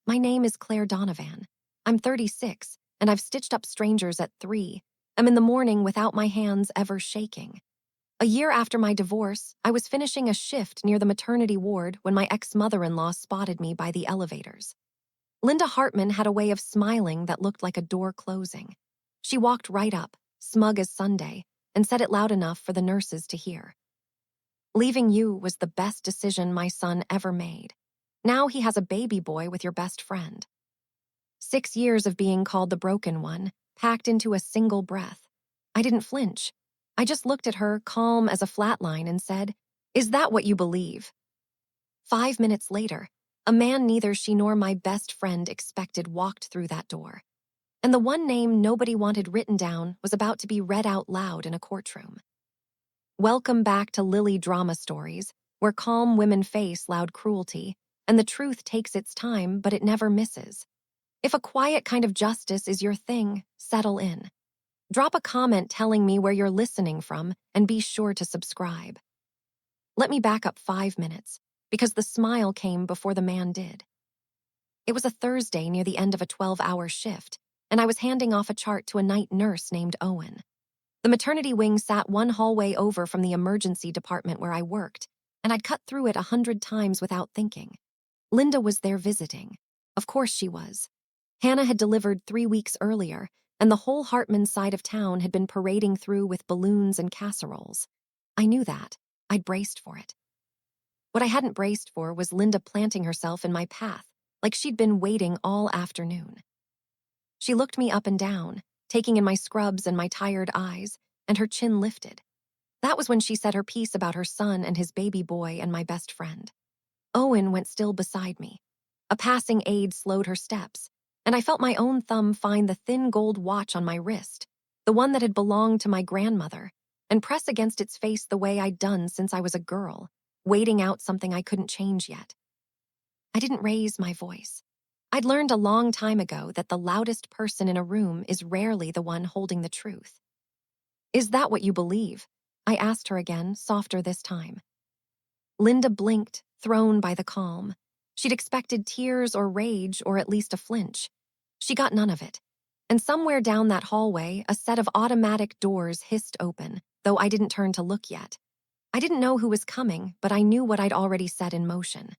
My name is Claire Donovan. I'm 36, and I've stitched up strangers at 3. I'm in the morning without my hands ever shaking. A year after my divorce, I was finishing a shift near the maternity ward when my ex-mother-in-law spotted me by the elevators. Linda Hartman had a way of smiling that looked like a door closing. She walked right up, smug as Sunday, and said it loud enough for the nurses to hear. Leaving you was the best decision my son ever made. Now he has a baby boy with your best friend. 6 years of being called the broken one, packed into a single breath. I didn't flinch. I just looked at her, calm as a flatline, and said, "Is that what you believe?" 5 minutes later, a man neither she nor my best friend expected walked through that door. And the one name nobody wanted written down was about to be read out loud in a courtroom. Welcome back to Lily Drama Stories, where calm women face loud cruelty, and the truth takes its time, but it never misses. If a quiet kind of justice is your thing, settle in. Drop a comment telling me where you're listening from, and be sure to subscribe. Let me back up 5 minutes, because the smile came before the man did. It was a Thursday near the end of a 12-hour shift, and I was handing off a chart to a night nurse named Owen. The maternity wing sat one hallway over from the emergency department where I worked, and I'd cut through it 100 times without thinking. Linda was there visiting. Of course she was. Hannah had delivered 3 weeks earlier, and the whole Hartman side of town had been parading through with balloons and casseroles. I knew that. I'd braced for it. What I hadn't braced for was Linda planting herself in my path, like she'd been waiting all afternoon. She looked me up and down, taking in my scrubs and my tired eyes, and her chin lifted. That was when she said her piece about her son and his baby boy and my best friend. Owen went still beside me. A passing aide slowed her steps, and I felt my own thumb find the thin gold watch on my wrist, the one that had belonged to my grandmother, and press against its face the way I'd done since I was a girl, waiting out something I couldn't change yet. I didn't raise my voice. I'd learned a long time ago that the loudest person in a room is rarely the one holding the truth. "Is that what you believe?" I asked her again, softer this time. Linda blinked, thrown by the calm. She'd expected tears or rage or at least a flinch. She got none of it. And somewhere down that hallway, a set of automatic doors hissed open, though I didn't turn to look yet. I didn't know who was coming, but I knew what I'd already set in motion.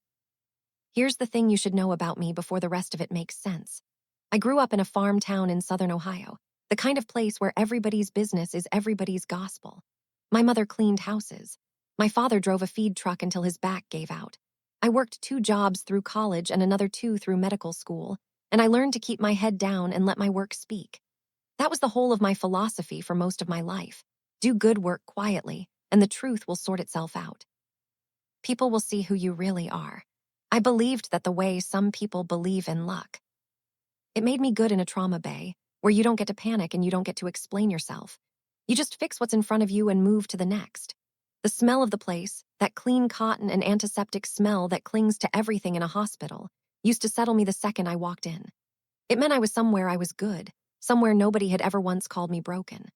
Here's the thing you should know about me before the rest of it makes sense. I grew up in a farm town in southern Ohio, the kind of place where everybody's business is everybody's gospel. My mother cleaned houses. My father drove a feed truck until his back gave out. I worked 2 jobs through college and another 2 through medical school, and I learned to keep my head down and let my work speak. That was the whole of my philosophy for most of my life. Do good work quietly, and the truth will sort itself out. People will see who you really are. I believed that the way some people believe in luck. It made me good in a trauma bay, where you don't get to panic and you don't get to explain yourself. You just fix what's in front of you and move to the next. The smell of the place, that clean cotton and antiseptic smell that clings to everything in a hospital, used to settle me the second I walked in. It meant I was somewhere I was good, somewhere nobody had ever once called me broken.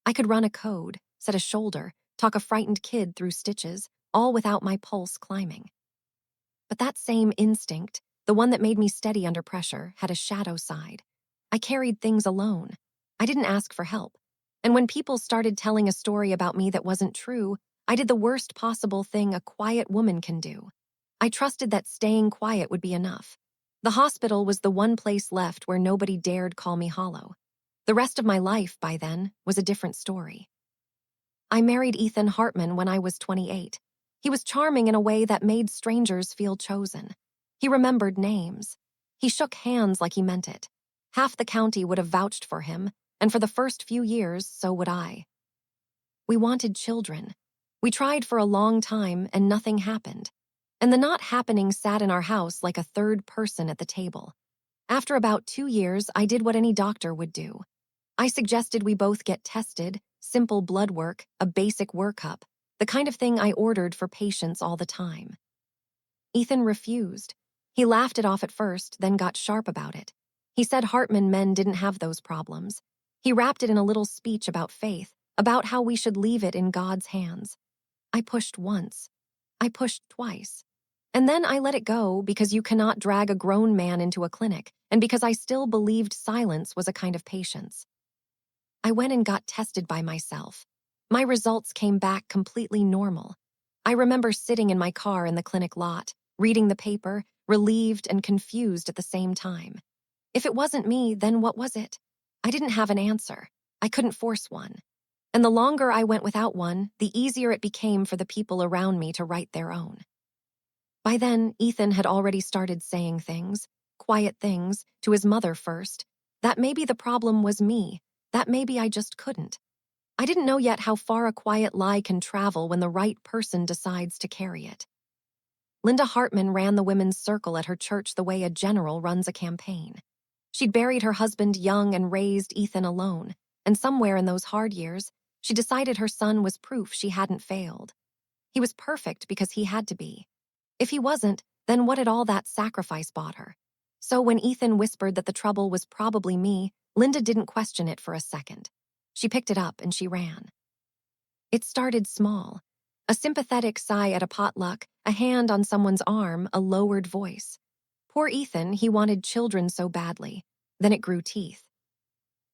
I could run a code, set a shoulder, talk a frightened kid through stitches, all without my pulse climbing. But that same instinct, the one that made me steady under pressure, had a shadow side. I carried things alone. I didn't ask for help. And when people started telling a story about me that wasn't true, I did the worst possible thing a quiet woman can do. I trusted that staying quiet would be enough. The hospital was the one place left where nobody dared call me hollow. The rest of my life, by then, was a different story. I married Ethan Hartman when I was 28. He was charming in a way that made strangers feel chosen. He remembered names. He shook hands like he meant it. Half the county would have vouched for him, and for the first few years, so would I. We wanted children. We tried for a long time, and nothing happened. And the not happening sat in our house like a third person at the table. After about 2 years, I did what any doctor would do. I suggested we both get tested, simple blood work, a basic workup, the kind of thing I ordered for patients all the time. Ethan refused. He laughed it off at first, then got sharp about it. He said Hartman men didn't have those problems. He wrapped it in a little speech about faith, about how we should leave it in God's hands. I pushed once. I pushed twice. And then I let it go because you cannot drag a grown man into a clinic, and because I still believed silence was a kind of patience. I went and got tested by myself. My results came back completely normal. I remember sitting in my car in the clinic lot, reading the paper, relieved and confused at the same time. If it wasn't me, then what was it? I didn't have an answer. I couldn't force one. And the longer I went without one, the easier it became for the people around me to write their own. By then, Ethan had already started saying things, quiet things, to his mother first, that maybe the problem was me, that maybe I just couldn't. I didn't know yet how far a quiet lie can travel when the right person decides to carry it. Linda Hartman ran the women's circle at her church the way a general runs a campaign. She'd buried her husband young and raised Ethan alone, and somewhere in those hard years, she decided her son was proof she hadn't failed. He was perfect because he had to be. If he wasn't, then what had all that sacrifice bought her? So when Ethan whispered that the trouble was probably me, Linda didn't question it for a second. She picked it up and she ran. It started small. A sympathetic sigh at a potluck, a hand on someone's arm, a lowered voice. Poor Ethan, he wanted children so badly. Then it grew teeth.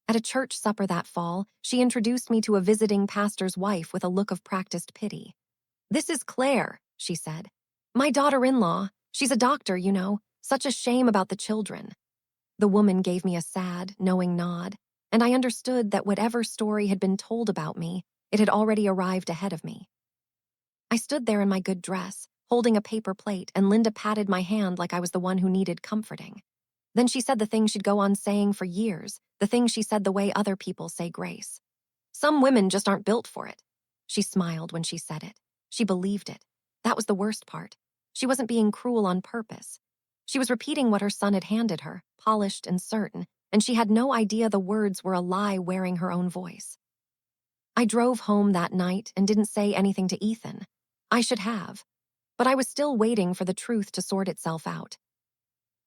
At a church supper that fall, she introduced me to a visiting pastor's wife with a look of practiced pity. "This is Claire," she said. "My daughter-in-law. She's a doctor, you know. Such a shame about the children." The woman gave me a sad, knowing nod, and I understood that whatever story had been told about me, it had already arrived ahead of me. I stood there in my good dress, holding a paper plate, and Linda patted my hand like I was the one who needed comforting. Then she said the thing she'd go on saying for years, the thing she said the way other people say grace. "Some women just aren't built for it." She smiled when she said it. She believed it. That was the worst part. She wasn't being cruel on purpose. She was repeating what her son had handed her, polished and certain, and she had no idea the words were a lie wearing her own voice. I drove home that night and didn't say anything to Ethan. I should have. But I was still waiting for the truth to sort itself out.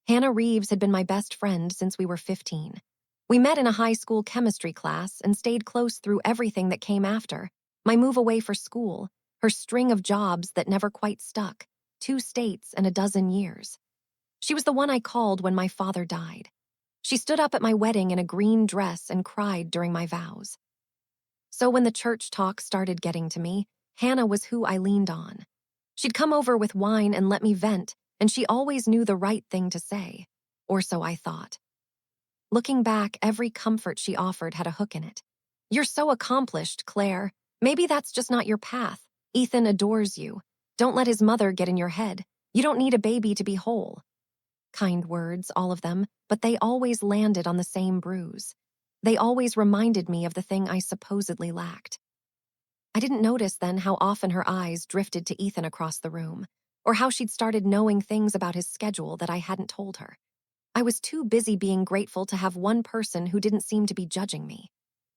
Hannah Reeves had been my best friend since we were 15. We met in a high school chemistry class and stayed close through everything that came after. My move away for school, her string of jobs that never quite stuck, 2 states and a dozen years. She was the one I called when my father died. She stood up at my wedding in a green dress and cried during my vows. So when the church talk started getting to me, Hannah was who I leaned on. She'd come over with wine and let me vent, and she always knew the right thing to say. Or so I thought. Looking back, every comfort she offered had a hook in it. "You're so accomplished, Claire. Maybe that's just not your path. Ethan adores you. Don't let his mother get in your head. You don't need a baby to be whole." Kind words, all of them, but they always landed on the same bruise. They always reminded me of the thing I supposedly lacked. I didn't notice then how often her eyes drifted to Ethan across the room, or how she'd started knowing things about his schedule that I hadn't told her. I was too busy being grateful to have one person who didn't seem to be judging me.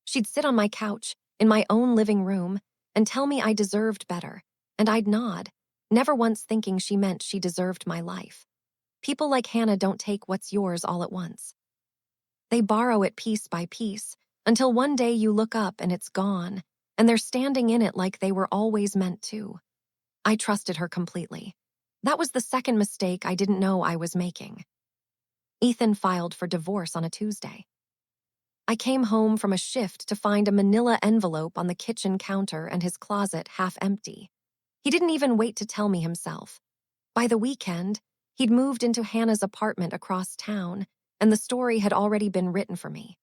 She'd sit on my couch, in my own living room, and tell me I deserved better, and I'd nod, never once thinking she meant she deserved my life. People like Hannah don't take what's yours all at once. They borrow it piece by piece, until one day you look up and it's gone, and they're standing in it like they were always meant to. I trusted her completely. That was the second mistake I didn't know I was making. Ethan filed for divorce on a Tuesday. I came home from a shift to find a manila envelope on the kitchen counter and his closet half empty. He didn't even wait to tell me himself. By the weekend, he'd moved into Hannah's apartment across town, and the story had already been written for me.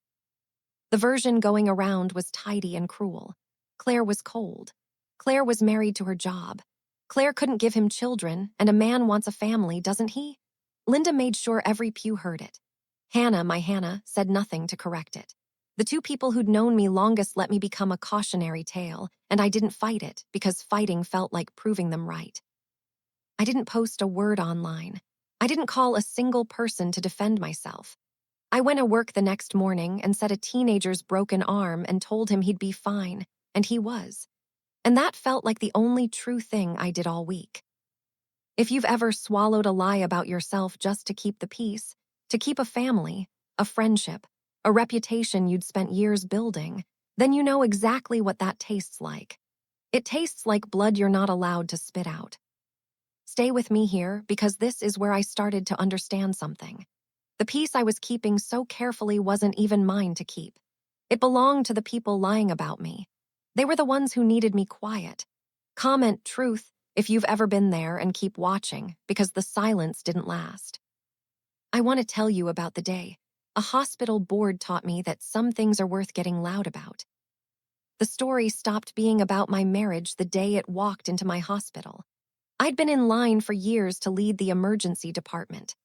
The version going around was tidy and cruel. Claire was cold. Claire was married to her job. Claire couldn't give him children, and a man wants a family, doesn't he? Linda made sure every pew heard it. Hannah, my Hannah, said nothing to correct it. The 2 people who'd known me longest let me become a cautionary tale, and I didn't fight it because fighting felt like proving them right. I didn't post a word online. I didn't call a single person to defend myself. I went to work the next morning and said a teenager's broken arm and told him he'd be fine, and he was. And that felt like the only true thing I did all week. If you've ever swallowed a lie about yourself just to keep the peace, to keep a family, a friendship, a reputation you'd spent years building, then you know exactly what that tastes like. It tastes like blood you're not allowed to spit out. Stay with me here because this is where I started to understand something. The peace I was keeping so carefully wasn't even mine to keep. It belonged to the people lying about me. They were the ones who needed me quiet. Comment truth if you've ever been there and keep watching because the silence didn't last. I want to tell you about the day. A hospital board taught me that some things are worth getting loud about. The story stopped being about my marriage the day it walked into my hospital. I'd been in line for years to lead the emergency department.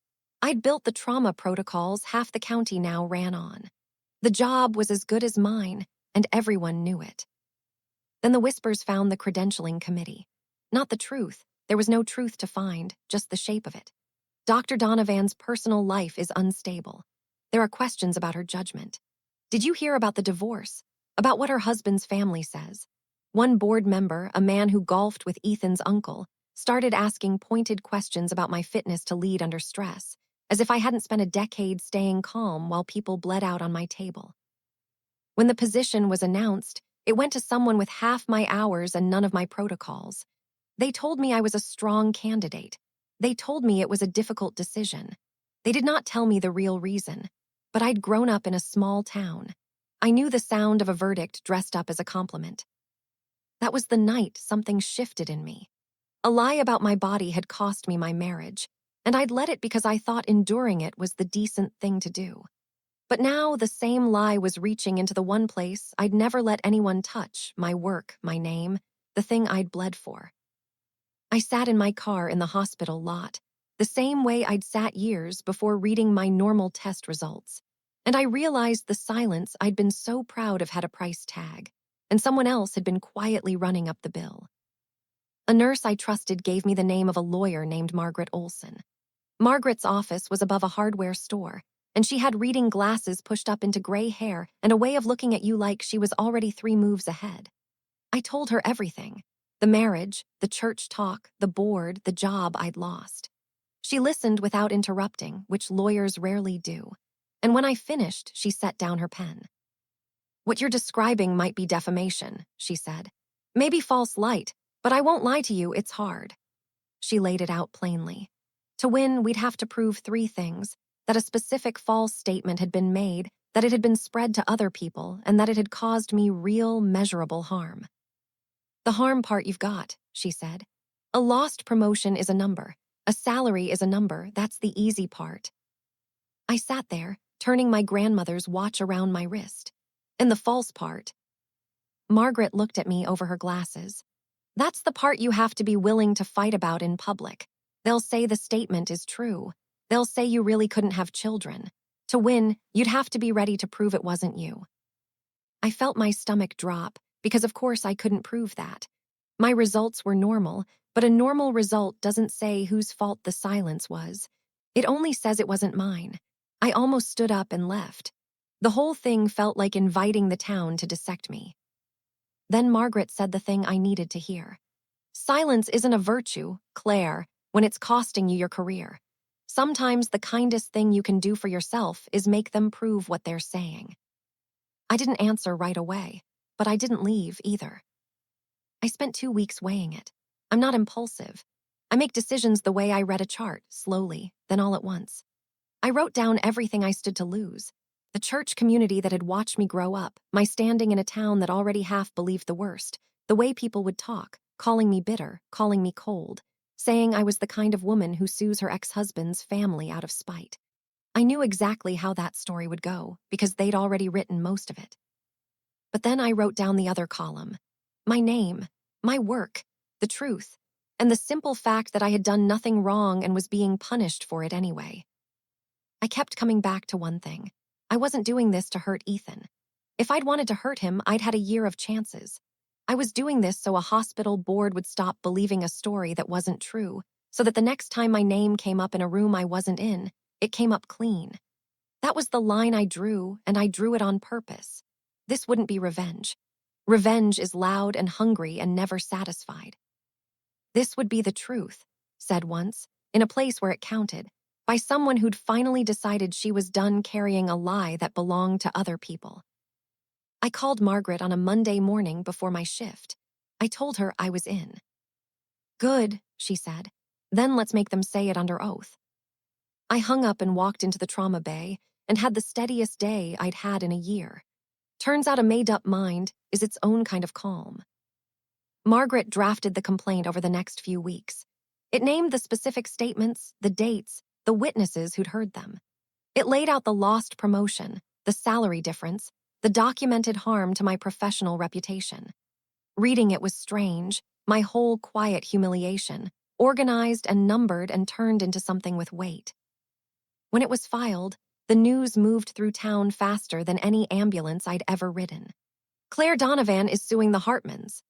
I'd built the trauma protocols half the county now ran on. The job was as good as mine, and everyone knew it. Then the whispers found the credentialing committee. Not the truth. There was no truth to find, just the shape of it. Dr. Donovan's personal life is unstable. There are questions about her judgment. Did you hear about the divorce? About what her husband's family says? One board member, a man who golfed with Ethan's uncle, started asking pointed questions about my fitness to lead under stress, as if I hadn't spent a decade staying calm while people bled out on my table. When the position was announced, it went to someone with half my hours and none of my protocols. They told me I was a strong candidate. They told me it was a difficult decision. They did not tell me the real reason, but I'd grown up in a small town. I knew the sound of a verdict dressed up as a compliment. That was the night something shifted in me. A lie about my body had cost me my marriage, and I'd let it because I thought enduring it was the decent thing to do. But now the same lie was reaching into the one place I'd never let anyone touch, my work, my name, the thing I'd bled for. I sat in my car in the hospital lot, the same way I'd sat years before reading my normal test results. And I realized the silence I'd been so proud of had a price tag, and someone else had been quietly running up the bill. A nurse I trusted gave me the name of a lawyer named Margaret Olson. Margaret's office was above a hardware store, and she had reading glasses pushed up into gray hair and a way of looking at you like she was already 3 moves ahead. I told her everything. The marriage, the church talk, the board, the job I'd lost. She listened without interrupting, which lawyers rarely do. And when I finished, she set down her pen. "What you're describing might be defamation," she said. "Maybe false light, but I won't lie to you, it's hard." She laid it out plainly. To win, we'd have to prove 3 things: that a specific false statement had been made, that it had been spread to other people, and that it had caused me real, measurable harm. "The harm part you've got," she said. "A lost promotion is a number. A salary is a number, that's the easy part." I sat there, turning my grandmother's watch around my wrist. And the false part. Margaret looked at me over her glasses. "That's the part you have to be willing to fight about in public. They'll say the statement is true. They'll say you really couldn't have children. To win, you'd have to be ready to prove it wasn't you." I felt my stomach drop, because of course I couldn't prove that. My results were normal, but a normal result doesn't say whose fault the silence was. It only says it wasn't mine. I almost stood up and left. The whole thing felt like inviting the town to dissect me. Then Margaret said the thing I needed to hear. "Silence isn't a virtue, Claire, when it's costing you your career. Sometimes the kindest thing you can do for yourself is make them prove what they're saying." I didn't answer right away, but I didn't leave either. I spent 2 weeks weighing it. I'm not impulsive. I make decisions the way I read a chart, slowly, then all at once. I wrote down everything I stood to lose. The church community that had watched me grow up, my standing in a town that already half believed the worst, the way people would talk, calling me bitter, calling me cold, saying I was the kind of woman who sues her ex-husband's family out of spite. I knew exactly how that story would go, because they'd already written most of it. But then I wrote down the other column. My name, my work, the truth, and the simple fact that I had done nothing wrong and was being punished for it anyway. I kept coming back to one thing. I wasn't doing this to hurt Ethan. If I'd wanted to hurt him, I'd had a year of chances. I was doing this so a hospital board would stop believing a story that wasn't true, so that the next time my name came up in a room I wasn't in, it came up clean. That was the line I drew, and I drew it on purpose. This wouldn't be revenge. Revenge is loud and hungry and never satisfied. This would be the truth, said once, in a place where it counted, by someone who'd finally decided she was done carrying a lie that belonged to other people. I called Margaret on a Monday morning before my shift. I told her I was in. "Good," she said. Then let's make them say it under oath. I hung up and walked into the trauma bay and had the steadiest day I'd had in a year. Turns out a made-up mind is its own kind of calm. Margaret drafted the complaint over the next few weeks. It named the specific statements, the dates, the witnesses who'd heard them. It laid out the lost promotion, the salary difference, the documented harm to my professional reputation. Reading it was strange, my whole quiet humiliation, organized and numbered and turned into something with weight. When it was filed, the news moved through town faster than any ambulance I'd ever ridden. Claire Donovan is suing the Hartmans.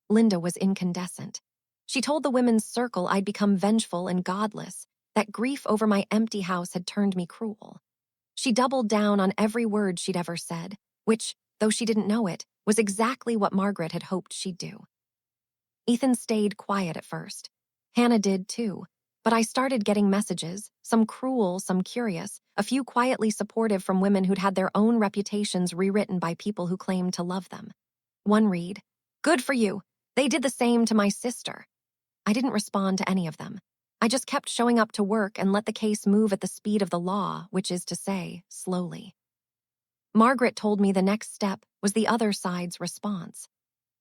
Linda was incandescent. She told the women's circle I'd become vengeful and godless, that grief over my empty house had turned me cruel. She doubled down on every word she'd ever said, which, though she didn't know it, was exactly what Margaret had hoped she'd do. Ethan stayed quiet at first. Hannah did too, but I started getting messages, some cruel, some curious, a few quietly supportive from women who'd had their own reputations rewritten by people who claimed to love them. One read, "Good for you. They did the same to my sister." I didn't respond to any of them. I just kept showing up to work and let the case move at the speed of the law, which is to say, slowly. Margaret told me the next step was the other side's response.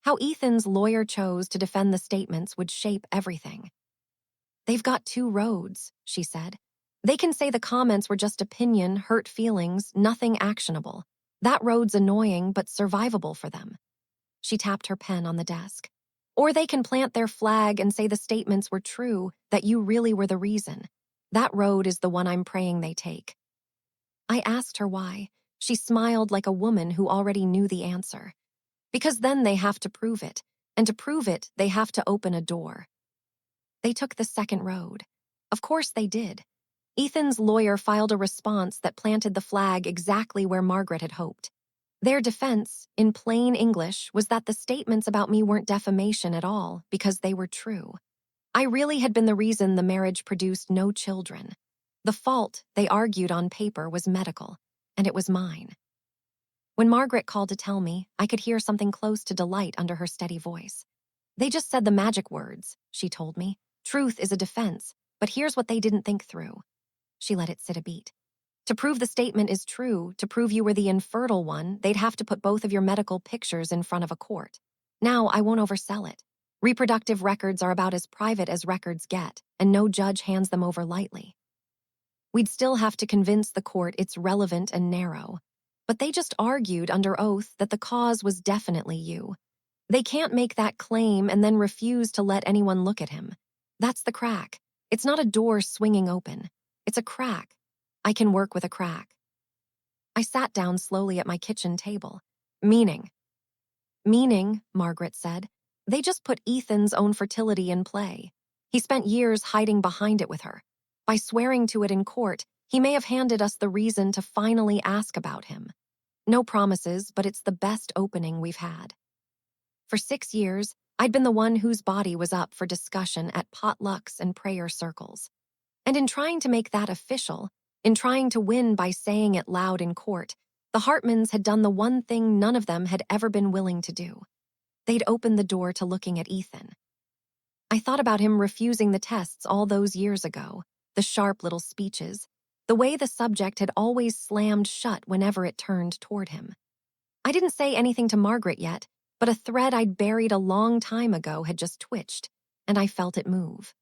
How Ethan's lawyer chose to defend the statements would shape everything. "They've got two roads," she said. "They can say the comments were just opinion, hurt feelings, nothing actionable. That road's annoying but survivable for them." She tapped her pen on the desk. "Or they can plant their flag and say the statements were true, that you really were the reason. That road is the one I'm praying they take." I asked her why. She smiled like a woman who already knew the answer. "Because then they have to prove it, and to prove it, they have to open a door." They took the second road. Of course they did. Ethan's lawyer filed a response that planted the flag exactly where Margaret had hoped. Their defense, in plain English, was that the statements about me weren't defamation at all because they were true. I really had been the reason the marriage produced no children. The fault, they argued on paper, was medical, and it was mine. When Margaret called to tell me, I could hear something close to delight under her steady voice. "They just said the magic words," she told me. "Truth is a defense, but here's what they didn't think through." She let it sit a beat. "To prove the statement is true, to prove you were the infertile one, they'd have to put both of your medical pictures in front of a court. Now, I won't oversell it. Reproductive records are about as private as records get, and no judge hands them over lightly. We'd still have to convince the court it's relevant and narrow. But they just argued under oath that the cause was definitely you. They can't make that claim and then refuse to let anyone look at him. That's the crack. It's not a door swinging open. It's a crack. I can work with a crack." I sat down slowly at my kitchen table. "Meaning?" "Meaning," Margaret said. "They just put Ethan's own fertility in play. He spent years hiding behind it with her. By swearing to it in court, he may have handed us the reason to finally ask about him. No promises, but it's the best opening we've had." For 6 years, I'd been the one whose body was up for discussion at potlucks and prayer circles. And in trying to make that official, in trying to win by saying it loud in court, the Hartmans had done the one thing none of them had ever been willing to do. They'd opened the door to looking at Ethan. I thought about him refusing the tests all those years ago, the sharp little speeches, the way the subject had always slammed shut whenever it turned toward him. I didn't say anything to Margaret yet, but a thread I'd buried a long time ago had just twitched, and I felt it move.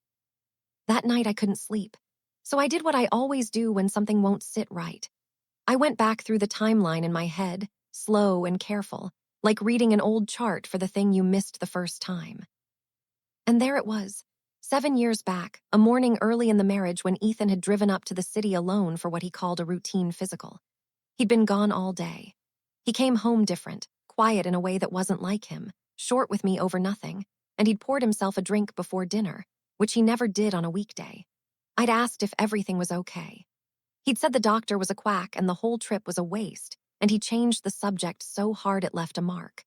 That night I couldn't sleep, so I did what I always do when something won't sit right. I went back through the timeline in my head, slow and careful, like reading an old chart for the thing you missed the first time. And there it was, 7 years back, a morning early in the marriage when Ethan had driven up to the city alone for what he called a routine physical. He'd been gone all day. He came home different, quiet in a way that wasn't like him, short with me over nothing, and he'd poured himself a drink before dinner, which he never did on a weekday. I'd asked if everything was okay. He'd said the doctor was a quack and the whole trip was a waste, and he changed the subject so hard it left a mark.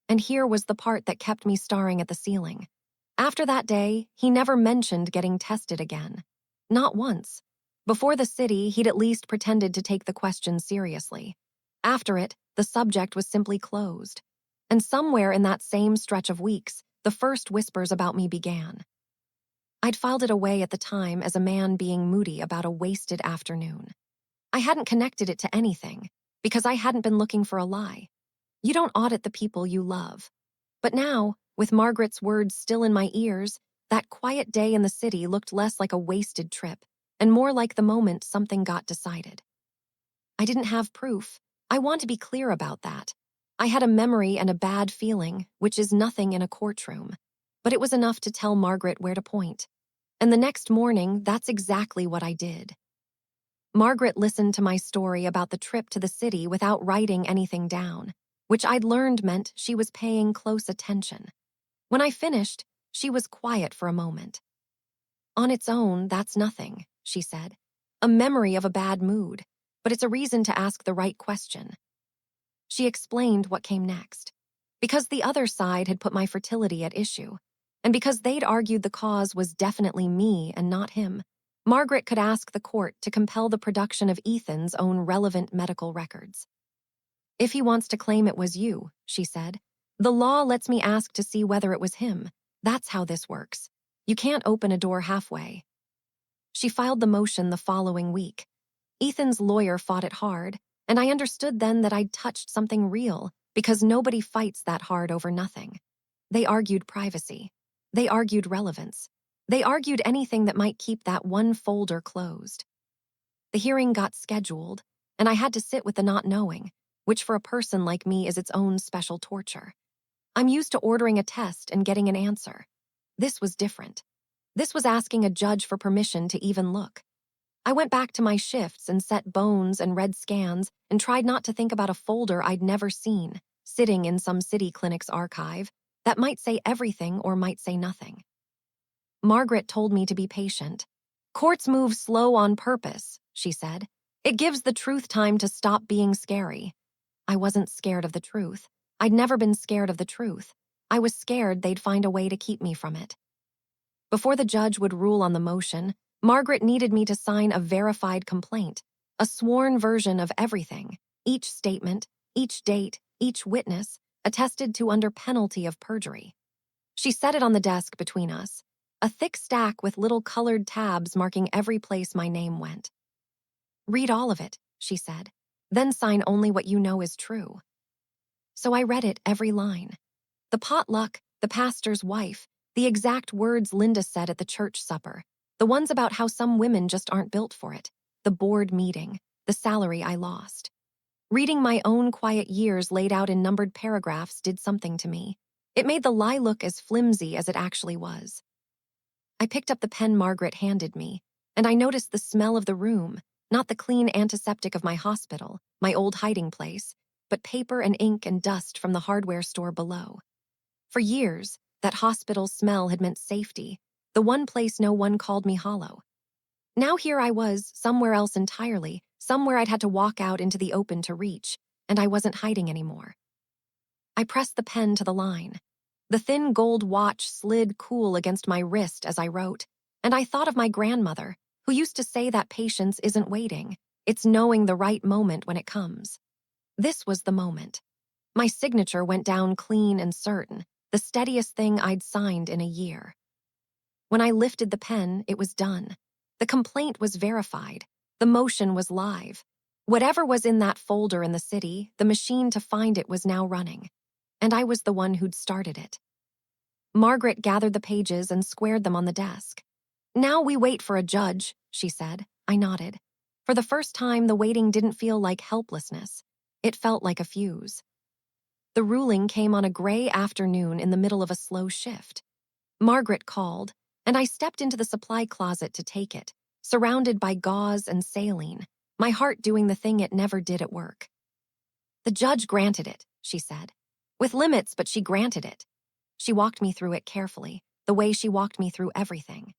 And here was the part that kept me staring at the ceiling. After that day, he never mentioned getting tested again. Not once. Before the city, he'd at least pretended to take the question seriously. After it, the subject was simply closed. And somewhere in that same stretch of weeks, the first whispers about me began. I'd filed it away at the time as a man being moody about a wasted afternoon. I hadn't connected it to anything, because I hadn't been looking for a lie. You don't audit the people you love. But now, with Margaret's words still in my ears, that quiet day in the city looked less like a wasted trip and more like the moment something got decided. I didn't have proof. I want to be clear about that. I had a memory and a bad feeling, which is nothing in a courtroom. But it was enough to tell Margaret where to point. And the next morning, that's exactly what I did. Margaret listened to my story about the trip to the city without writing anything down, which I'd learned meant she was paying close attention. When I finished, she was quiet for a moment. On its own, that's nothing, she said. A memory of a bad mood, but it's a reason to ask the right question. She explained what came next. Because the other side had put my fertility at issue, and because they'd argued the cause was definitely me and not him, Margaret could ask the court to compel the production of Ethan's own relevant medical records. If he wants to claim it was you, she said, the law lets me ask to see whether it was him. That's how this works. You can't open a door halfway. She filed the motion the following week. Ethan's lawyer fought it hard, and I understood then that I'd touched something real, because nobody fights that hard over nothing. They argued privacy. They argued relevance. They argued anything that might keep that one folder closed. The hearing got scheduled, and I had to sit with the not knowing, which for a person like me is its own special torture. I'm used to ordering a test and getting an answer. This was different. This was asking a judge for permission to even look. I went back to my shifts and set bones and read scans and tried not to think about a folder I'd never seen, sitting in some city clinic's archive, that might say everything or might say nothing. Margaret told me to be patient. Courts move slow on purpose, she said. It gives the truth time to stop being scary. I wasn't scared of the truth. I'd never been scared of the truth. I was scared they'd find a way to keep me from it. Before the judge would rule on the motion, Margaret needed me to sign a verified complaint, a sworn version of everything, each statement, each date, each witness, attested to under penalty of perjury. She set it on the desk between us, a thick stack with little colored tabs marking every place my name went. Read all of it, she said, then sign only what you know is true. So I read it, every line. The potluck, the pastor's wife, the exact words Linda said at the church supper, the ones about how some women just aren't built for it, the board meeting, the salary I lost. Reading my own quiet years laid out in numbered paragraphs did something to me. It made the lie look as flimsy as it actually was. I picked up the pen Margaret handed me, and I noticed the smell of the room, not the clean antiseptic of my hospital, my old hiding place, but paper and ink and dust from the hardware store below. For years, that hospital smell had meant safety, the one place no one called me hollow. Now here I was, somewhere else entirely, somewhere I'd had to walk out into the open to reach, and I wasn't hiding anymore. I pressed the pen to the line. The thin gold watch slid cool against my wrist as I wrote, and I thought of my grandmother, who used to say that patience isn't waiting, it's knowing the right moment when it comes. This was the moment. My signature went down clean and certain, the steadiest thing I'd signed in a year. When I lifted the pen, it was done. The complaint was verified. The motion was live. Whatever was in that folder in the city, the machine to find it was now running. And I was the one who'd started it. Margaret gathered the pages and squared them on the desk. Now we wait for a judge, she said. I nodded. For the first time, the waiting didn't feel like helplessness. It felt like a fuse. The ruling came on a gray afternoon in the middle of a slow shift. Margaret called, and I stepped into the supply closet to take it, surrounded by gauze and saline, my heart doing the thing it never did at work. The judge granted it, she said. With limits, but she granted it. She walked me through it carefully, the way she walked me through everything.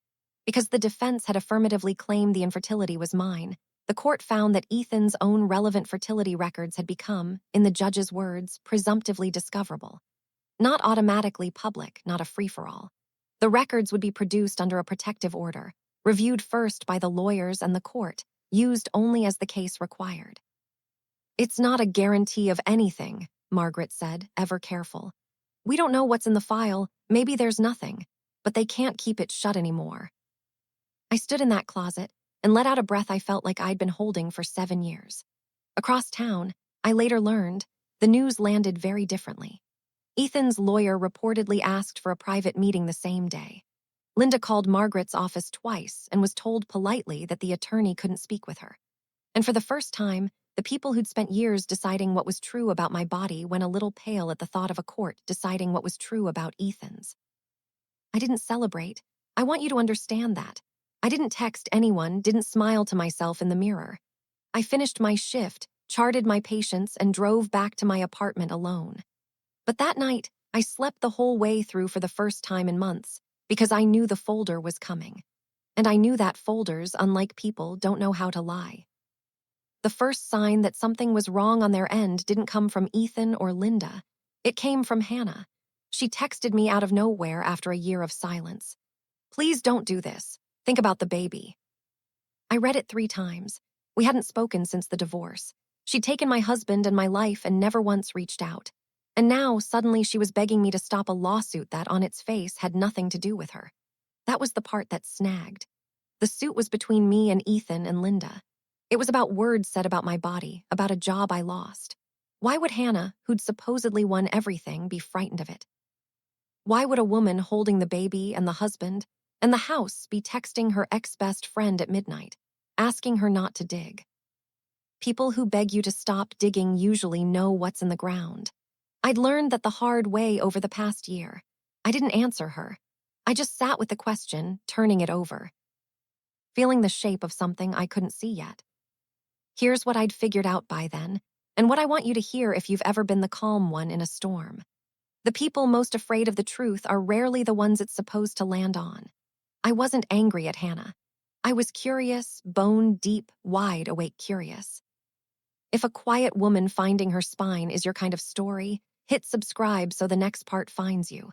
Because the defense had affirmatively claimed the infertility was mine, the court found that Ethan's own relevant fertility records had become, in the judge's words, presumptively discoverable. Not automatically public, not a free-for-all. The records would be produced under a protective order, reviewed first by the lawyers and the court, used only as the case required. It's not a guarantee of anything, Margaret said, ever careful. We don't know what's in the file, maybe there's nothing, but they can't keep it shut anymore. I stood in that closet and let out a breath I felt like I'd been holding for 7 years. Across town, I later learned, the news landed very differently. Ethan's lawyer reportedly asked for a private meeting the same day. Linda called Margaret's office twice and was told politely that the attorney couldn't speak with her. And for the first time, the people who'd spent years deciding what was true about my body went a little pale at the thought of a court deciding what was true about Ethan's. I didn't celebrate. I want you to understand that. I didn't text anyone, didn't smile to myself in the mirror. I finished my shift, charted my patients, and drove back to my apartment alone. But that night, I slept the whole way through for the first time in months because I knew the folder was coming. And I knew that folders, unlike people, don't know how to lie. The first sign that something was wrong on their end didn't come from Ethan or Linda. It came from Hannah. She texted me out of nowhere after a year of silence. "Please don't do this. Think about the baby." I read it 3 times. We hadn't spoken since the divorce. She'd taken my husband and my life and never once reached out. And now, suddenly, she was begging me to stop a lawsuit that, on its face, had nothing to do with her. That was the part that snagged. The suit was between me and Ethan and Linda. It was about words said about my body, about a job I lost. Why would Hannah, who'd supposedly won everything, be frightened of it? Why would a woman holding the baby and the husband and the house be texting her ex-best friend at midnight, asking her not to dig? People who beg you to stop digging usually know what's in the ground. I'd learned that the hard way over the past year. I didn't answer her. I just sat with the question, turning it over, feeling the shape of something I couldn't see yet. Here's what I'd figured out by then, and what I want you to hear if you've ever been the calm one in a storm. The people most afraid of the truth are rarely the ones it's supposed to land on. I wasn't angry at Hannah. I was curious, bone-deep, wide-awake curious. If a quiet woman finding her spine is your kind of story, hit subscribe so the next part finds you.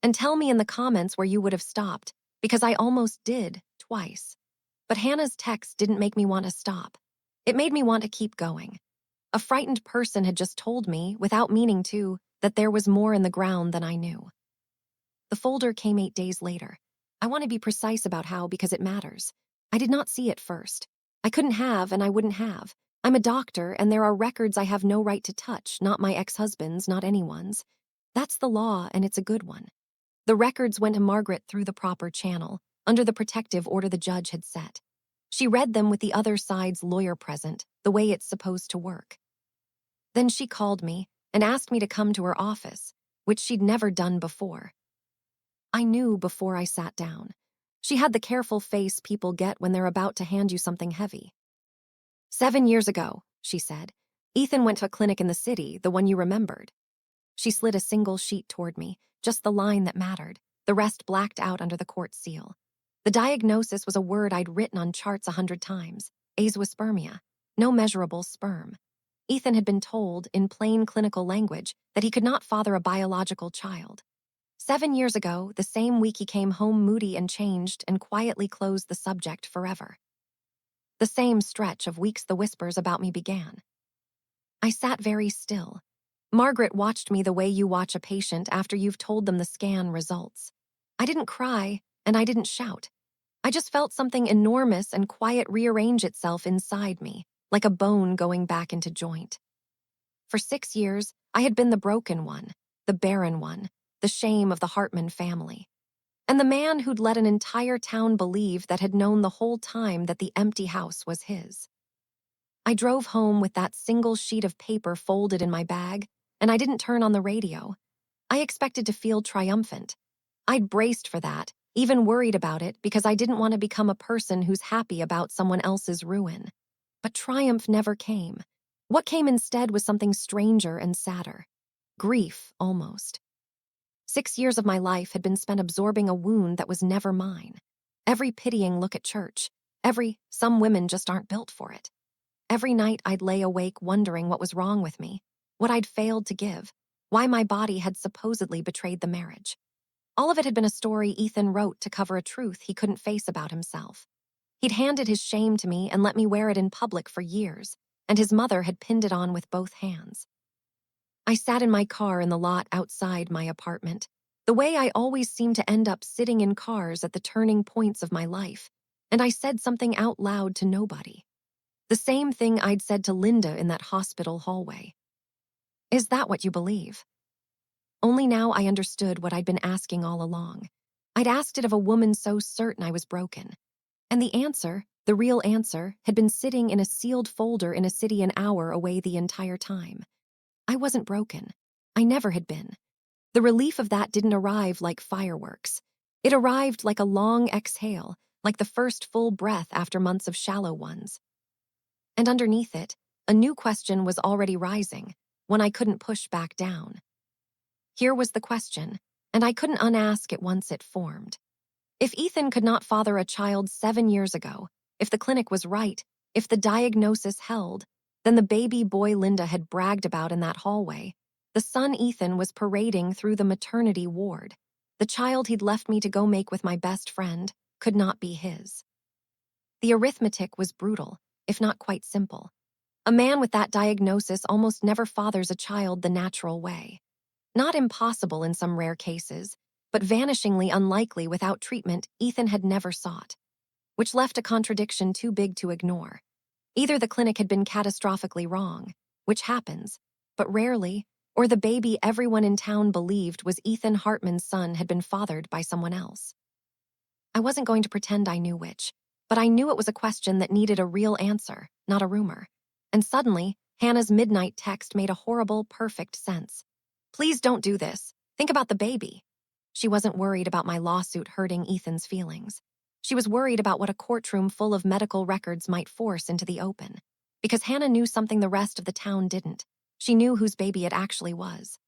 And tell me in the comments where you would have stopped, because I almost did, twice. But Hannah's text didn't make me want to stop. It made me want to keep going. A frightened person had just told me, without meaning to, that there was more in the ground than I knew. The folder came 8 days later. I want to be precise about how because it matters. I did not see it first. I couldn't have and I wouldn't have. I'm a doctor and there are records I have no right to touch, not my ex-husband's, not anyone's. That's the law and it's a good one. The records went to Margaret through the proper channel, under the protective order the judge had set. She read them with the other side's lawyer present, the way it's supposed to work. Then she called me and asked me to come to her office, which she'd never done before. I knew before I sat down. She had the careful face people get when they're about to hand you something heavy. 7 years ago, she said, Ethan went to a clinic in the city, the one you remembered. She slid a single sheet toward me, just the line that mattered, the rest blacked out under the court seal. The diagnosis was a word I'd written on charts 100 times, azoospermia, no measurable sperm. Ethan had been told, in plain clinical language, that he could not father a biological child. 7 years ago, the same week he came home moody and changed and quietly closed the subject forever. The same stretch of weeks the whispers about me began. I sat very still. Margaret watched me the way you watch a patient after you've told them the scan results. I didn't cry, and I didn't shout. I just felt something enormous and quiet rearrange itself inside me, like a bone going back into joint. For 6 years, I had been the broken one, the barren one, the shame of the Hartman family. And the man who'd let an entire town believe that had known the whole time that the empty house was his. I drove home with that single sheet of paper folded in my bag, and I didn't turn on the radio. I expected to feel triumphant. I'd braced for that, even worried about it because I didn't want to become a person who's happy about someone else's ruin. But triumph never came. What came instead was something stranger and sadder. Grief, almost. 6 years of my life had been spent absorbing a wound that was never mine. Every pitying look at church. Some women just aren't built for it. Every night I'd lay awake wondering what was wrong with me, what I'd failed to give, why my body had supposedly betrayed the marriage. All of it had been a story Ethan wrote to cover a truth he couldn't face about himself. He'd handed his shame to me and let me wear it in public for years, and his mother had pinned it on with both hands. I sat in my car in the lot outside my apartment, the way I always seemed to end up sitting in cars at the turning points of my life, And I said something out loud to nobody. The same thing I'd said to Linda in that hospital hallway. Is that what you believe? Only now I understood what I'd been asking all along. I'd asked it of a woman so certain I was broken. And the answer, the real answer, had been sitting in a sealed folder in a city an hour away the entire time. I wasn't broken. I never had been. The relief of that didn't arrive like fireworks. It arrived like a long exhale, like the first full breath after months of shallow ones. And underneath it, a new question was already rising, one I couldn't push back down. Here was the question, and I couldn't unask it once it formed. If Ethan could not father a child 7 years ago, if the clinic was right, if the diagnosis held, then the baby boy Linda had bragged about in that hallway, the son Ethan was parading through the maternity ward. The child he'd left me to go make with my best friend could not be his. The arithmetic was brutal, if not quite simple. A man with that diagnosis almost never fathers a child the natural way. Not impossible in some rare cases, but vanishingly unlikely without treatment Ethan had never sought, which left a contradiction too big to ignore. Either the clinic had been catastrophically wrong, which happens, but rarely, or the baby everyone in town believed was Ethan Hartman's son had been fathered by someone else. I wasn't going to pretend I knew which, but I knew it was a question that needed a real answer, not a rumor. And suddenly, Hannah's midnight text made a horrible, perfect sense. Please don't do this. Think about the baby. She wasn't worried about my lawsuit hurting Ethan's feelings. She was worried about what a courtroom full of medical records might force into the open. Because Hannah knew something the rest of the town didn't. She knew whose baby it actually was.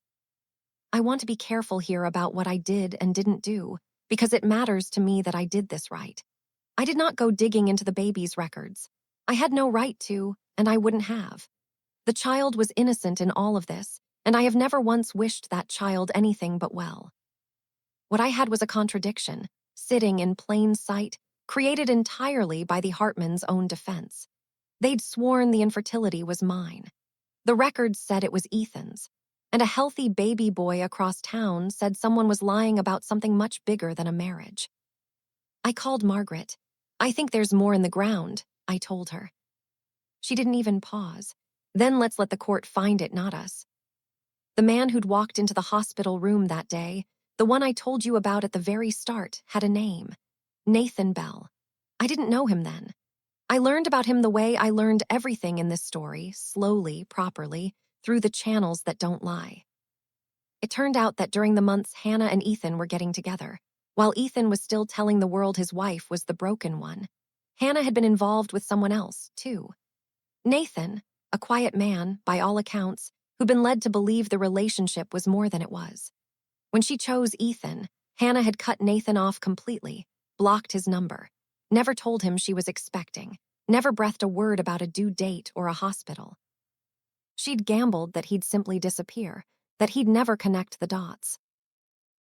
I want to be careful here about what I did and didn't do, because it matters to me that I did this right. I did not go digging into the baby's records. I had no right to, and I wouldn't have. The child was innocent in all of this, and I have never once wished that child anything but well. What I had was a contradiction, sitting in plain sight, created entirely by the Hartmans' own defense. They'd sworn the infertility was mine. The records said it was Ethan's, and a healthy baby boy across town said someone was lying about something much bigger than a marriage. I called Margaret. I think there's more in the ground, I told her. She didn't even pause. Then let's let the court find it, not us. The man who'd walked into the hospital room that day, the one I told you about at the very start, had a name. Nathan Bell. I didn't know him then. I learned about him the way I learned everything in this story, slowly, properly, through the channels that don't lie. It turned out that during the months Hannah and Ethan were getting together, while Ethan was still telling the world his wife was the broken one, Hannah had been involved with someone else, too. Nathan, a quiet man, by all accounts, who'd been led to believe the relationship was more than it was. When she chose Ethan, Hannah had cut Nathan off completely, blocked his number, never told him she was expecting, never breathed a word about a due date or a hospital. She'd gambled that he'd simply disappear, that he'd never connect the dots.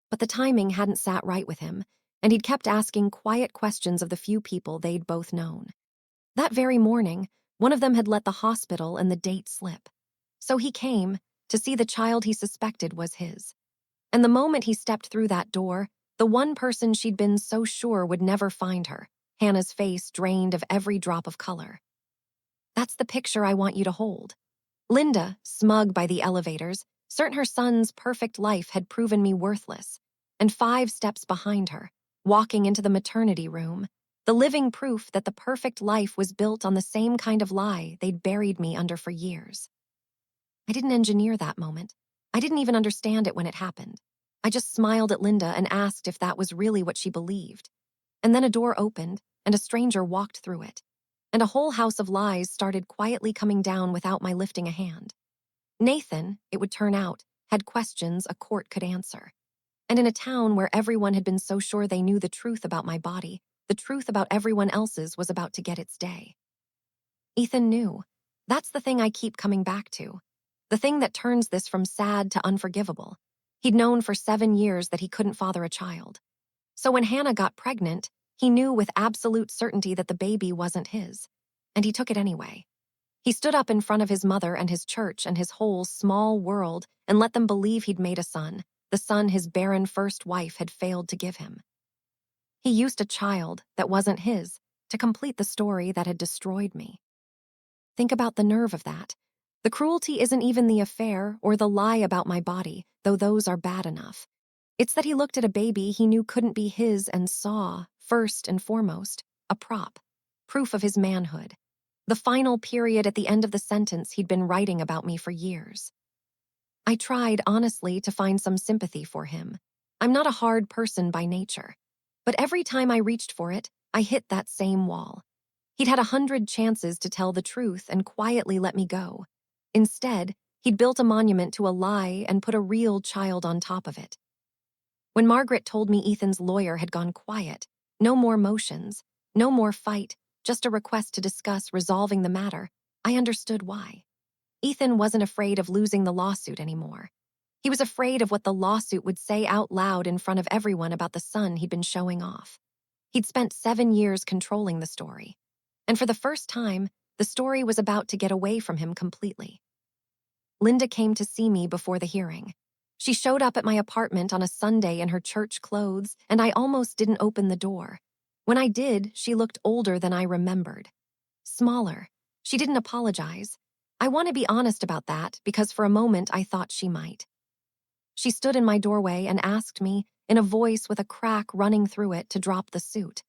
But the timing hadn't sat right with him, and he'd kept asking quiet questions of the few people they'd both known. That very morning, one of them had let the hospital and the date slip. So he came to see the child he suspected was his. And the moment he stepped through that door, the one person she'd been so sure would never find her, Hannah's face drained of every drop of color. That's the picture I want you to hold. Linda, smug by the elevators, certain her son's perfect life had proven me worthless, and 5 steps behind her, walking into the maternity room, the living proof that the perfect life was built on the same kind of lie they'd buried me under for years. I didn't engineer that moment. I didn't even understand it when it happened. I just smiled at Linda and asked if that was really what she believed. And then a door opened, and a stranger walked through it. And a whole house of lies started quietly coming down without my lifting a hand. Nathan, it would turn out, had questions a court could answer. And in a town where everyone had been so sure they knew the truth about my body, the truth about everyone else's was about to get its day. Ethan knew. That's the thing I keep coming back to. The thing that turns this from sad to unforgivable. He'd known for 7 years that he couldn't father a child. So when Hannah got pregnant, he knew with absolute certainty that the baby wasn't his. And he took it anyway. He stood up in front of his mother and his church and his whole small world and let them believe he'd made a son, the son his barren first wife had failed to give him. He used a child that wasn't his to complete the story that had destroyed me. Think about the nerve of that. The cruelty isn't even the affair or the lie about my body, though those are bad enough. It's that he looked at a baby he knew couldn't be his and saw, first and foremost, a prop, proof of his manhood. The final period at the end of the sentence he'd been writing about me for years. I tried, honestly, to find some sympathy for him. I'm not a hard person by nature. But every time I reached for it, I hit that same wall. He'd had 100 chances to tell the truth and quietly let me go. Instead, he'd built a monument to a lie and put a real child on top of it. When Margaret told me Ethan's lawyer had gone quiet, no more motions, no more fight, just a request to discuss resolving the matter, I understood why. Ethan wasn't afraid of losing the lawsuit anymore. He was afraid of what the lawsuit would say out loud in front of everyone about the son he'd been showing off. He'd spent 7 years controlling the story. And for the first time, the story was about to get away from him completely. Linda came to see me before the hearing. She showed up at my apartment on a Sunday in her church clothes, and I almost didn't open the door. When I did, she looked older than I remembered. Smaller. She didn't apologize. I want to be honest about that because for a moment I thought she might. She stood in my doorway and asked me, in a voice with a crack running through it, to drop the suit.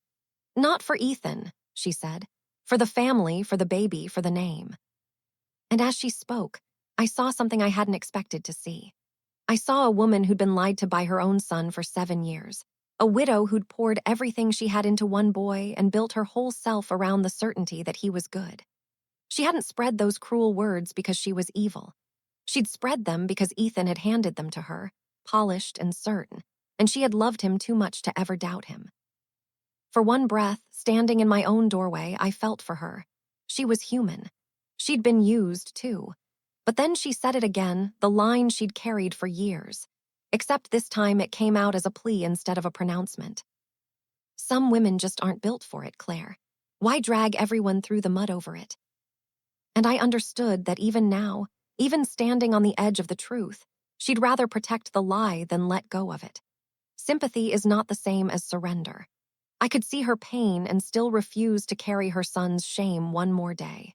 "Not for Ethan," she said. "For the family, for the baby, for the name." And as she spoke, I saw something I hadn't expected to see. I saw a woman who'd been lied to by her own son for 7 years. A widow who'd poured everything she had into one boy and built her whole self around the certainty that he was good. She hadn't spread those cruel words because she was evil. She'd spread them because Ethan had handed them to her, polished and certain, and she had loved him too much to ever doubt him. For one breath, standing in my own doorway, I felt for her. She was human. She'd been used, too. But then she said it again, the line she'd carried for years. Except this time it came out as a plea instead of a pronouncement. "Some women just aren't built for it, Claire. Why drag everyone through the mud over it?" And I understood that even now, even standing on the edge of the truth, she'd rather protect the lie than let go of it. Sympathy is not the same as surrender. I could see her pain and still refuse to carry her son's shame one more day.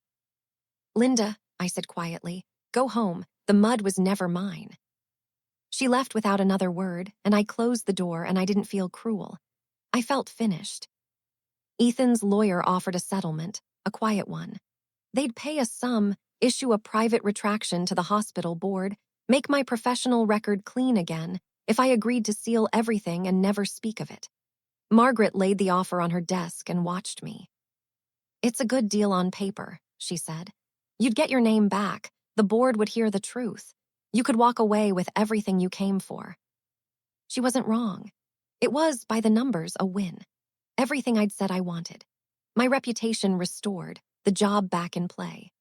"Linda," I said quietly, "go home. The mud was never mine." She left without another word, and I closed the door, and I didn't feel cruel. I felt finished. Ethan's lawyer offered a settlement, a quiet one. They'd pay a sum, issue a private retraction to the hospital board, make my professional record clean again, if I agreed to seal everything and never speak of it. Margaret laid the offer on her desk and watched me. "It's a good deal on paper," she said. "You'd get your name back. The board would hear the truth. You could walk away with everything you came for." She wasn't wrong. It was, by the numbers, a win. Everything I'd said I wanted. My reputation restored, the job back in play.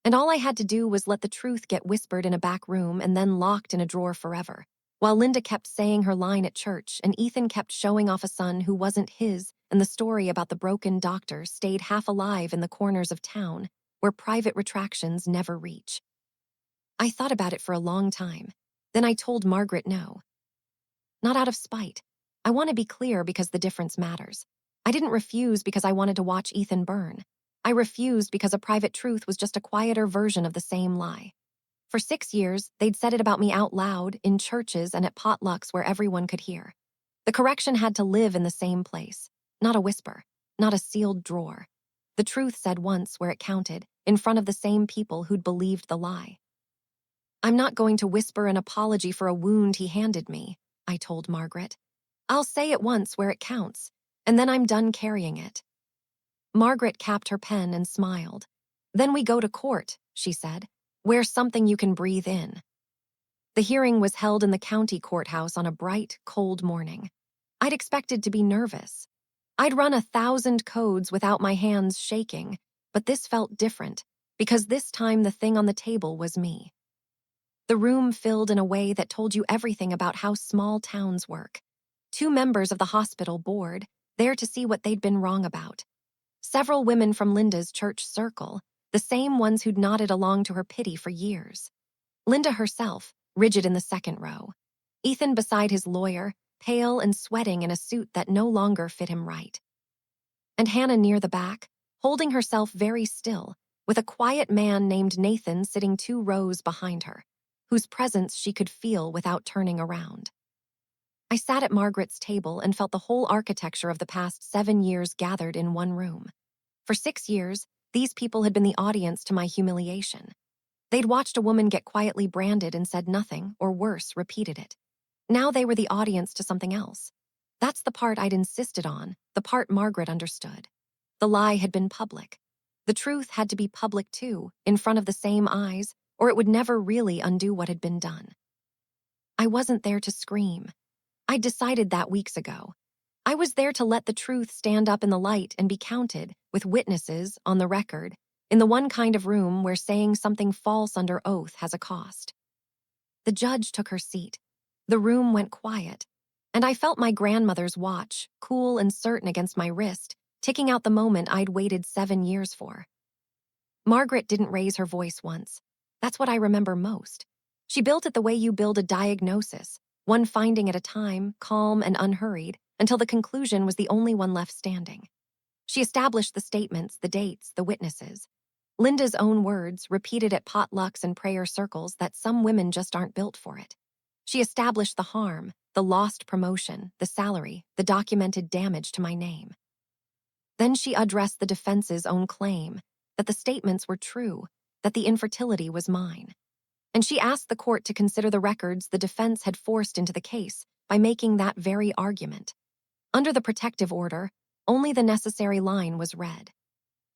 And all I had to do was let the truth get whispered in a back room and then locked in a drawer forever, while Linda kept saying her line at church and Ethan kept showing off a son who wasn't his, and the story about the broken doctor stayed half alive in the corners of town, where private retractions never reach. I thought about it for a long time. Then I told Margaret no. Not out of spite. I want to be clear because the difference matters. I didn't refuse because I wanted to watch Ethan burn. I refused because a private truth was just a quieter version of the same lie. For 6 years, they'd said it about me out loud, in churches and at potlucks where everyone could hear. The correction had to live in the same place. Not a whisper. Not a sealed drawer. The truth said once where it counted, in front of the same people who'd believed the lie. "I'm not going to whisper an apology for a wound he handed me," I told Margaret. "I'll say it once where it counts, and then I'm done carrying it." Margaret capped her pen and smiled. "Then we go to court," she said. "Wear something you can breathe in." The hearing was held in the county courthouse on a bright, cold morning. I'd expected to be nervous. I'd run 1,000 codes without my hands shaking, but this felt different, because this time the thing on the table was me. The room filled in a way that told you everything about how small towns work. 2 members of the hospital board, there to see what they'd been wrong about. Several women from Linda's church circle, the same ones who'd nodded along to her pity for years. Linda herself, rigid in the second row. Ethan beside his lawyer, pale and sweating in a suit that no longer fit him right. and Hannah near the back, holding herself very still, with a quiet man named Nathan sitting 2 rows behind her, whose presence she could feel without turning around. I sat at Margaret's table and felt the whole architecture of the past 7 years gathered in one room. For 6 years, these people had been the audience to my humiliation. They'd watched a woman get quietly branded and said nothing, or worse, repeated it. Now they were the audience to something else. That's the part I'd insisted on, the part Margaret understood. The lie had been public. The truth had to be public too, in front of the same eyes, or it would never really undo what had been done. I wasn't there to scream. I decided that weeks ago. I was there to let the truth stand up in the light and be counted, with witnesses, on the record, in the one kind of room where saying something false under oath has a cost. The judge took her seat. The room went quiet, and I felt my grandmother's watch, cool and certain against my wrist, ticking out the moment I'd waited 7 years for. Margaret didn't raise her voice once. That's what I remember most. She built it the way you build a diagnosis, one finding at a time, calm and unhurried, until the conclusion was the only one left standing. She established the statements, the dates, the witnesses. Linda's own words, repeated at potlucks and prayer circles, that some women just aren't built for it. She established the harm, the lost promotion, the salary, the documented damage to my name. Then she addressed the defense's own claim, that the statements were true, that the infertility was mine. And she asked the court to consider the records the defense had forced into the case by making that very argument. Under the protective order, only the necessary line was read.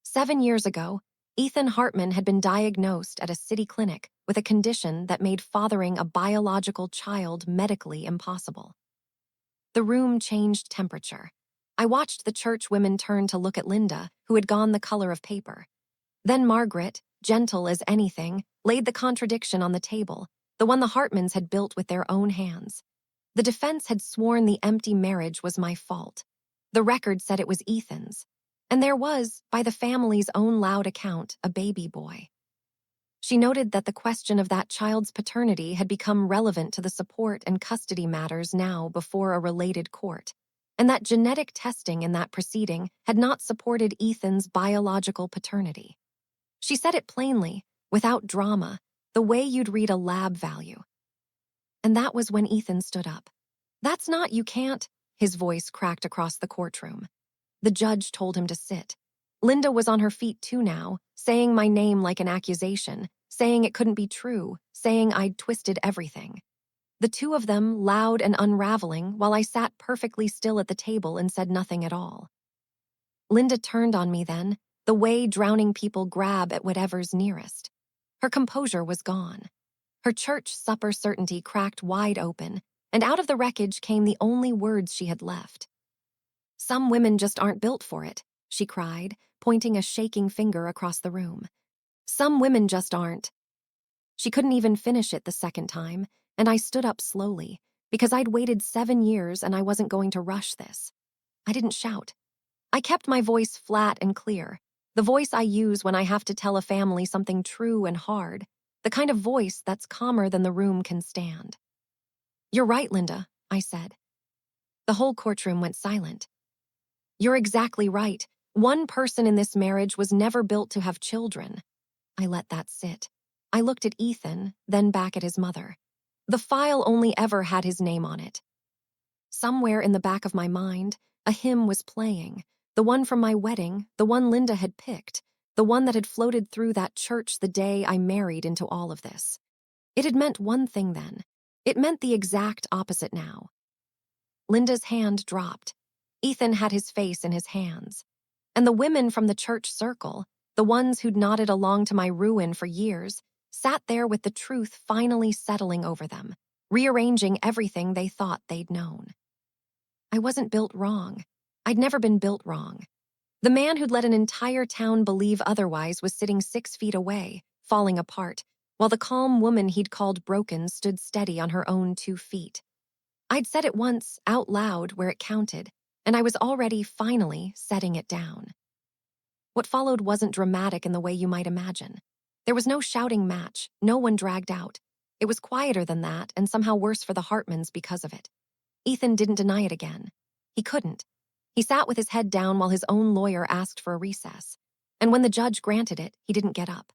7 years ago, Ethan Hartman had been diagnosed at a city clinic with a condition that made fathering a biological child medically impossible. The room changed temperature. I watched the church women turn to look at Linda, who had gone the color of paper. Then Margaret, gentle as anything, laid the contradiction on the table, the one the Hartmans had built with their own hands. The defense had sworn the empty marriage was my fault. The record said it was Ethan's. And there was, by the family's own loud account, a baby boy. She noted that the question of that child's paternity had become relevant to the support and custody matters now before a related court, and that genetic testing in that proceeding had not supported Ethan's biological paternity. She said it plainly, without drama, the way you'd read a lab value. And that was when Ethan stood up. "That's not, you can't," his voice cracked across the courtroom. The judge told him to sit. Linda was on her feet too now, saying my name like an accusation, saying it couldn't be true, saying I'd twisted everything. The two of them, loud and unraveling, while I sat perfectly still at the table and said nothing at all. Linda turned on me then, the way drowning people grab at whatever's nearest. Her composure was gone. Her church supper certainty cracked wide open, and out of the wreckage came the only words she had left. "Some women just aren't built for it," she cried, pointing a shaking finger across the room. "Some women just aren't." She couldn't even finish it the second time, and I stood up slowly, because I'd waited 7 years and I wasn't going to rush this. I didn't shout. I kept my voice flat and clear, the voice I use when I have to tell a family something true and hard, the kind of voice that's calmer than the room can stand. "You're right, Linda," I said. The whole courtroom went silent. "You're exactly right. One person in this marriage was never built to have children." I let that sit. I looked at Ethan, then back at his mother. The file only ever had his name on it. Somewhere in the back of my mind, a hymn was playing, the one from my wedding, the one Linda had picked, the one that had floated through that church the day I married into all of this. It had meant one thing then. It meant the exact opposite now. Linda's hand dropped. Ethan had his face in his hands. And the women from the church circle, the ones who'd nodded along to my ruin for years, sat there with the truth finally settling over them, rearranging everything they thought they'd known. I wasn't built wrong. I'd never been built wrong. The man who'd let an entire town believe otherwise was sitting 6 feet away, falling apart, while the calm woman he'd called broken stood steady on her own 2 feet. I'd said it once, out loud, where it counted, and I was already, finally, setting it down. What followed wasn't dramatic in the way you might imagine. There was no shouting match, no one dragged out. It was quieter than that, and somehow worse for the Hartmans because of it. Ethan didn't deny it again. He couldn't. He sat with his head down while his own lawyer asked for a recess. And when the judge granted it, he didn't get up.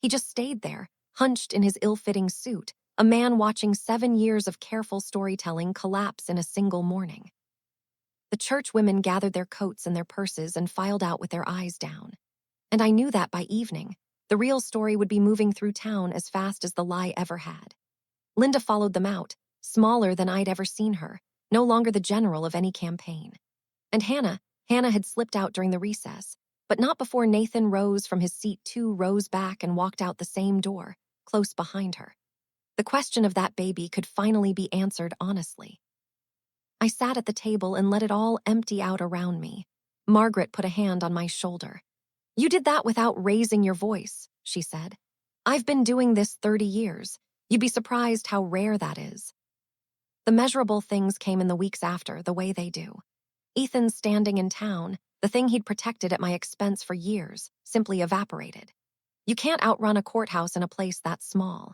He just stayed there, hunched in his ill-fitting suit, a man watching 7 years of careful storytelling collapse in a single morning. The church women gathered their coats and their purses and filed out with their eyes down. And I knew that by evening, the real story would be moving through town as fast as the lie ever had. Linda followed them out, smaller than I'd ever seen her, no longer the general of any campaign. And Hannah had slipped out during the recess, but not before Nathan rose from his seat 2 rows back and walked out the same door, close behind her. The question of that baby could finally be answered honestly. I sat at the table and let it all empty out around me. Margaret put a hand on my shoulder. "You did that without raising your voice," she said. "I've been doing this 30 years. You'd be surprised how rare that is." The measurable things came in the weeks after, the way they do. Ethan's standing in town, the thing he'd protected at my expense for years, simply evaporated. You can't outrun a courthouse in a place that small.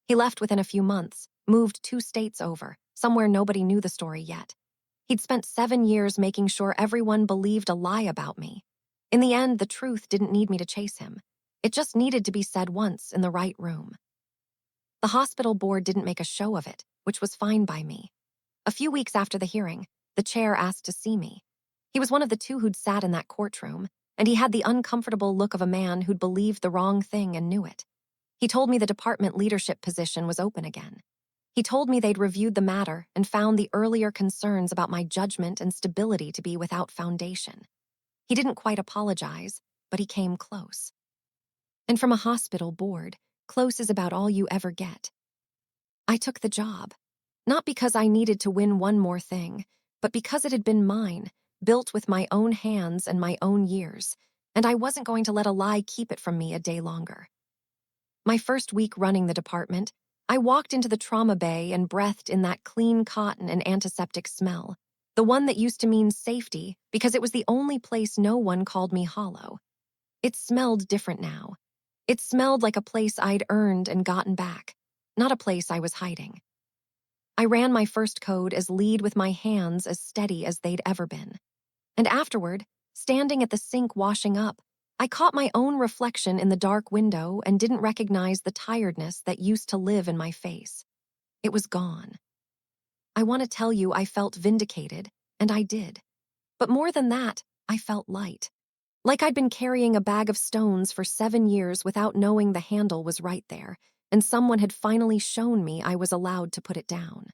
He left within a few months, moved 2 states over, somewhere nobody knew the story yet. He'd spent 7 years making sure everyone believed a lie about me. In the end, the truth didn't need me to chase him. It just needed to be said once in the right room. The hospital board didn't make a show of it, which was fine by me. A few weeks after the hearing, the chair asked to see me. He was one of the 2 who'd sat in that courtroom, and he had the uncomfortable look of a man who'd believed the wrong thing and knew it. He told me the department leadership position was open again. He told me they'd reviewed the matter and found the earlier concerns about my judgment and stability to be without foundation. He didn't quite apologize, but he came close. And from a hospital board, close is about all you ever get. I took the job, not because I needed to win one more thing, but because it had been mine, built with my own hands and my own years, and I wasn't going to let a lie keep it from me a day longer. My first week running the department, I walked into the trauma bay and breathed in that clean cotton and antiseptic smell, the one that used to mean safety because it was the only place no one called me hollow. It smelled different now. It smelled like a place I'd earned and gotten back, not a place I was hiding. I ran my first code as lead with my hands as steady as they'd ever been. And afterward, standing at the sink washing up, I caught my own reflection in the dark window and didn't recognize the tiredness that used to live in my face. It was gone. I want to tell you I felt vindicated, and I did. But more than that, I felt light. Like I'd been carrying a bag of stones for 7 years without knowing the handle was right there, and someone had finally shown me I was allowed to put it down.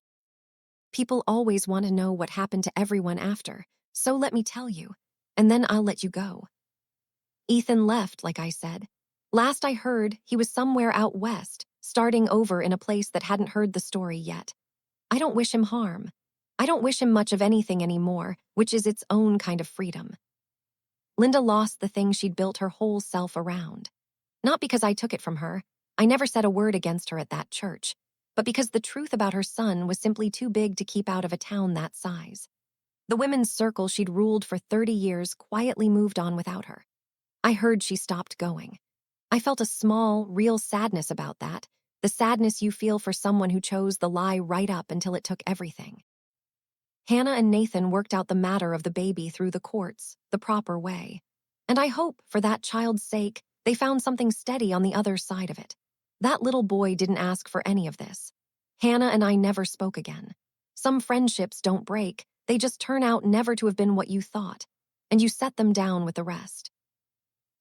People always want to know what happened to everyone after, so let me tell you, and then I'll let you go. Ethan left, like I said. Last I heard, he was somewhere out west, starting over in a place that hadn't heard the story yet. I don't wish him harm. I don't wish him much of anything anymore, which is its own kind of freedom. Linda lost the thing she'd built her whole self around. Not because I took it from her. I never said a word against her at that church, but because the truth about her son was simply too big to keep out of a town that size. The women's circle she'd ruled for 30 years quietly moved on without her. I heard she stopped going. I felt a small, real sadness about that, the sadness you feel for someone who chose the lie right up until it took everything. Hannah and Nathan worked out the matter of the baby through the courts, the proper way. And I hope, for that child's sake, they found something steady on the other side of it. That little boy didn't ask for any of this. Hannah and I never spoke again. Some friendships don't break, they just turn out never to have been what you thought, and you set them down with the rest.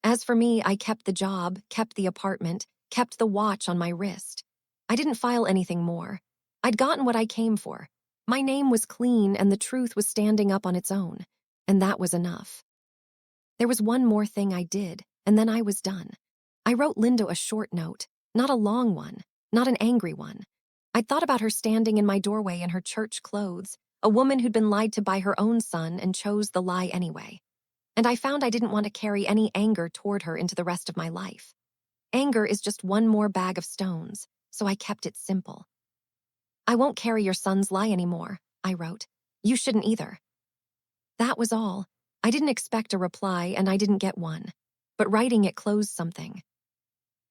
As for me, I kept the job, kept the apartment, kept the watch on my wrist. I didn't file anything more. I'd gotten what I came for. My name was clean and the truth was standing up on its own, and that was enough. There was one more thing I did, and then I was done. I wrote Linda a short note, not a long one, not an angry one. I'd thought about her standing in my doorway in her church clothes, a woman who'd been lied to by her own son and chose the lie anyway. And I found I didn't want to carry any anger toward her into the rest of my life. Anger is just one more bag of stones, so I kept it simple. "I won't carry your son's lie anymore," I wrote. "You shouldn't either." That was all. I didn't expect a reply, and I didn't get one. But writing it closed something.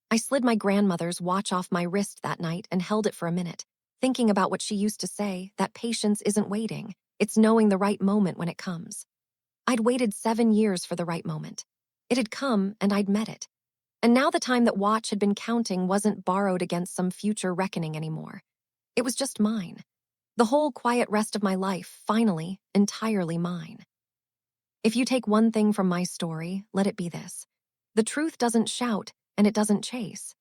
I slid my grandmother's watch off my wrist that night and held it for a minute, thinking about what she used to say, that patience isn't waiting, it's knowing the right moment when it comes. I'd waited 7 years for the right moment. It had come, and I'd met it. And now the time that Watch had been counting wasn't borrowed against some future reckoning anymore. It was just mine. The whole quiet rest of my life, finally, entirely mine. If you take one thing from my story, let it be this. The truth doesn't shout, and it doesn't chase.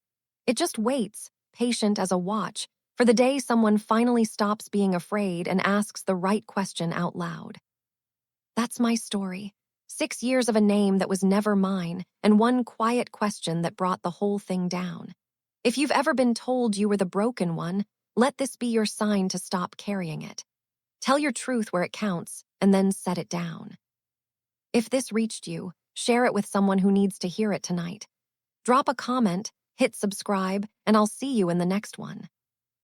It just waits, patient as a watch, for the day someone finally stops being afraid and asks the right question out loud. That's my story. 6 years of a name that was never mine, and one quiet question that brought the whole thing down. If you've ever been told you were the broken one, let this be your sign to stop carrying it. Tell your truth where it counts, and then set it down. If this reached you, share it with someone who needs to hear it tonight. Drop a comment, hit subscribe, and I'll see you in the next one.